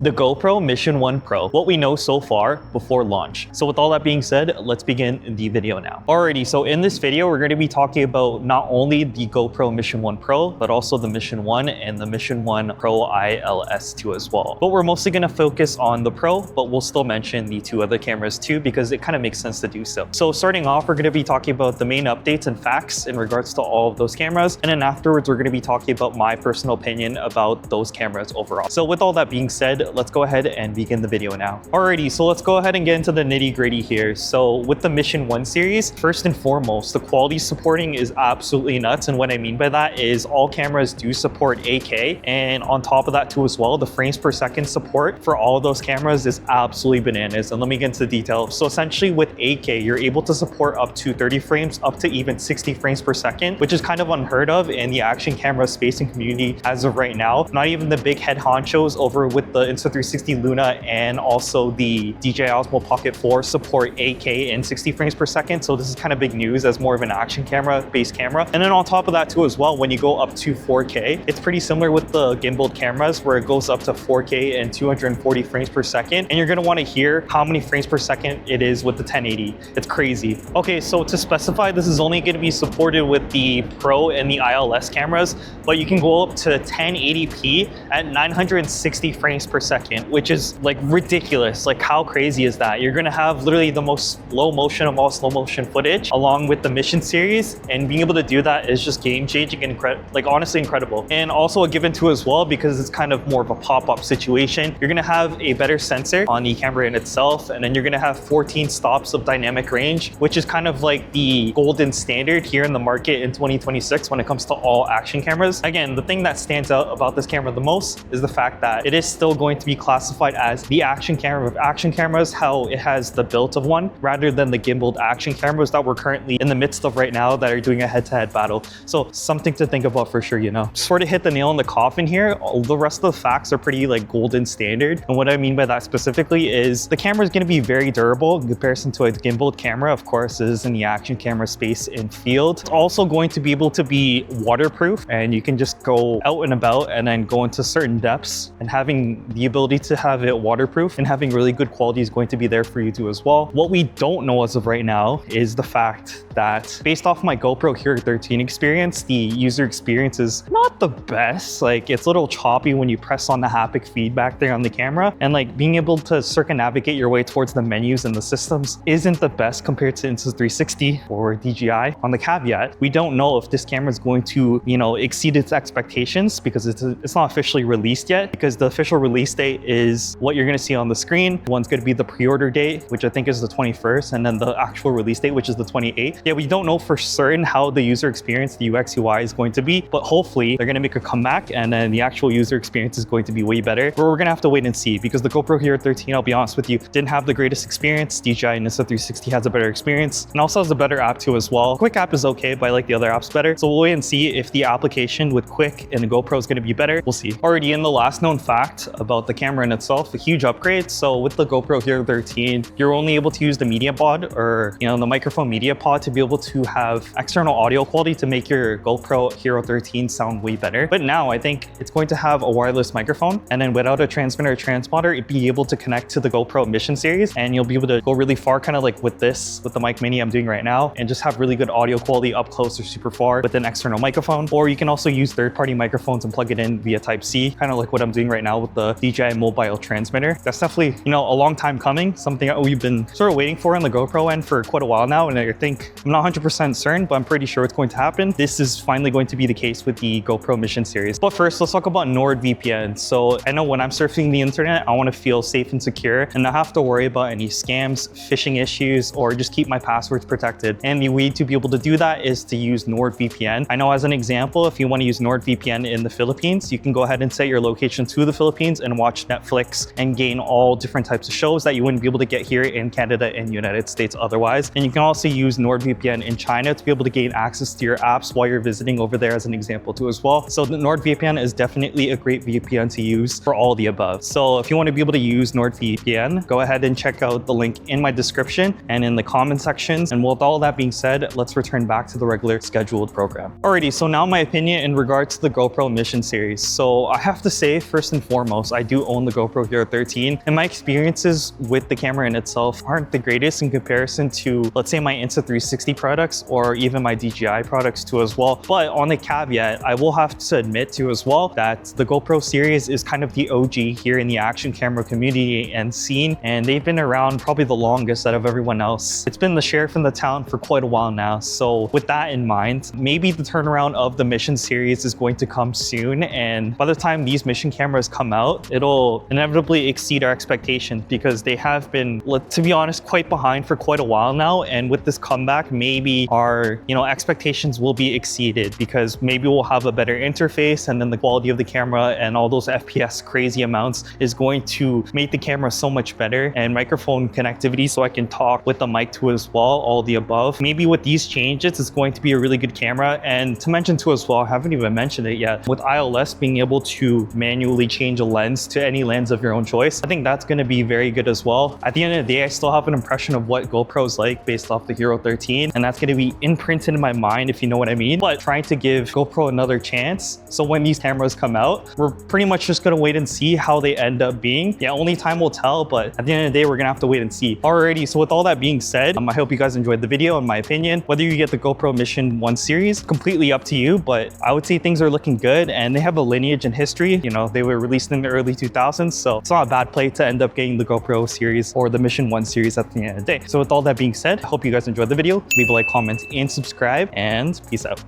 The GoPro Mission 1 Pro, what we know so far before launch. So with all that being said, let's begin the video now. Alrighty, so in this video, we're going to be talking about not only the GoPro Mission 1 Pro, but also the Mission 1 and the Mission 1 Pro ILS2 as well. But we're mostly going to focus on the Pro, but we'll still mention the two other cameras too, because it kind of makes sense to do so. So starting off, we're going to be talking about the main updates and facts in regards to all of those cameras. And then afterwards, we're going to be talking about my personal opinion about those cameras overall. So with all that being said, let's go ahead and begin the video now. Alrighty, so let's go ahead and get into the nitty gritty here. So with the Mission 1 series, first and foremost, the quality supporting is absolutely nuts. And what I mean by that is all cameras do support 8K. And on top of that too as well, the frames per second support for all of those cameras is absolutely bananas. And let me get into the detail. So essentially with 8K, you're able to support up to 30 frames, up to even 60 frames per second, which is kind of unheard of in the action camera space and community as of right now. Not even the big head honchos over with the Insta360 Luna and also the DJI Osmo Pocket 4 support 8K and 60 frames per second. So this is kind of big news as more of an action camera based camera. And then on top of that too as well, when you go up to 4K, it's pretty similar with the gimbal cameras where it goes up to 4K and 240 frames per second. And you're going to want to hear how many frames per second it is with the 1080. It's crazy. Okay, so to specify, this is only going to be supported with the Pro and the ILS cameras, but you can go up to 1080p at 960 frames per second, which is like ridiculous. Like how crazy is that? You're gonna have literally the most slow motion of all slow motion footage along with the Mission series, and being able to do that is just game changing and like honestly incredible. And also a given too as well, because it's kind of more of a pop-up situation. You're gonna have a better sensor on the camera in itself, and then you're gonna have 14 stops of dynamic range, which is kind of like the golden standard here in the market in 2026 when it comes to all action cameras. Again, the thing that stands out about this camera the most is the fact that it is still going to be classified as the action camera of action cameras, how it has the built of one rather than the gimbaled action cameras that we're currently in the midst of right now that are doing a head-to-head battle. So something to think about for sure, you know. Sort of hit the nail in the coffin here. All the rest of the facts are pretty like golden standard. And what I mean by that specifically is the camera is going to be very durable in comparison to a gimbaled camera. Of course, it is in the action camera space and field. It's also going to be able to be waterproof, and you can just go out and about and then go into certain depths, and having the ability to have it waterproof and having really good quality is going to be there for you too as well. What we don't know as of right now is the fact that based off my GoPro Hero 13 experience, the user experience is not the best. Like it's a little choppy when you press on the haptic feedback there on the camera, and like being able to circumnavigate your way towards the menus and the systems isn't the best compared to Insta360 or DJI. On the caveat, we don't know if this camera is going to, you know, exceed its expectations because it's not officially released yet, because the official release date is what you're going to see on the screen. One's going to be the pre-order date, which I think is the 21st, and then the actual release date, which is the 28th. Yeah, we don't know for certain how the user experience, the UX UI is going to be, but hopefully they're going to make a comeback and then the actual user experience is going to be way better. But we're going to have to wait and see, because the GoPro Hero 13, I'll be honest with you, didn't have the greatest experience. DJI and Insta360 has a better experience and also has a better app too as well. Quick app is okay, but I like the other apps better. So we'll wait and see if the application with Quick and the GoPro is going to be better. We'll see. Already in the last known fact about the camera in itself, a huge upgrade. So with the GoPro Hero 13, you're only able to use the media pod, or you know, the microphone media pod, to be able to have external audio quality to make your GoPro Hero 13 sound way better. But now I think it's going to have a wireless microphone, and then without a transmitter or transponder, it'd be able to connect to the GoPro Mission series, and you'll be able to go really far, kind of like with the mic mini I'm doing right now, and just have really good audio quality up close or super far with an external microphone. Or you can also use third-party microphones and plug it in via Type-C, kind of like what I'm doing right now with the DJI mobile transmitter. That's definitely, you know, a long time coming, something that we've been sort of waiting for on the GoPro end for quite a while now, and I think, I'm not 100% certain, but I'm pretty sure it's going to happen. This is finally going to be the case with the GoPro Mission series. But first, let's talk about NordVPN. So I know when I'm surfing the internet, I want to feel safe and secure and not have to worry about any scams, phishing issues, or just keep my passwords protected. And the way to be able to do that is to use NordVPN. I know, as an example, if you want to use NordVPN in the Philippines, you can go ahead and set your location to the Philippines and watch Netflix and gain all different types of shows that you wouldn't be able to get here in Canada and United States otherwise. And you can also use NordVPN in China to be able to gain access to your apps while you're visiting over there, as an example too as well. So the NordVPN is definitely a great VPN to use for all the above. So if you want to be able to use NordVPN, go ahead and check out the link in my description and in the comment sections. And with all that being said, let's return back to the regular scheduled program. Alrighty, so now my opinion in regards to the GoPro Mission series. So I have to say, first and foremost, I do own the GoPro Hero 13, and my experiences with the camera in itself aren't the greatest in comparison to, let's say, my Insta360 products or even my DJI products too as well. But on the caveat, I will have to admit too as well that the GoPro series is kind of the OG here in the action camera community and scene, and they've been around probably the longest out of everyone else. It's been the sheriff in the town for quite a while now. So with that in mind, maybe the turnaround of the Mission series is going to come soon, and by the time these Mission cameras come out, it'll inevitably exceed our expectations because they have been, to be honest, quite behind for quite a while now. And with this comeback, maybe our expectations will be exceeded because maybe we'll have a better interface, and then the quality of the camera and all those FPS crazy amounts is going to make the camera so much better, and microphone connectivity so I can talk with the mic too as well, all the above. Maybe with these changes, it's going to be a really good camera. And to mention too as well, I haven't even mentioned it yet, with ILS being able to manually change a lens to any lens of your own choice, I think that's going to be very good as well. At the end of the day, I still have an impression of what GoPro's like based off the Hero 13, and that's going to be imprinted in my mind, if you know what I mean. But trying to give GoPro another chance, so when these cameras come out, we're pretty much just going to wait and see how they end up being. Yeah, only time will tell, but at the end of the day, we're gonna have to wait and see. Alrighty, so with all that being said, I hope you guys enjoyed the video. In my opinion, whether you get the GoPro Mission 1 series, completely up to you, but I would say things are looking good, and they have a lineage in history. They were released in the early 2000s, so it's not a bad play to end up getting the GoPro series or the Mission 1 series at the end of the day. So with all that being said, I hope you guys enjoyed the video. Leave a like, comment, and subscribe, and peace out.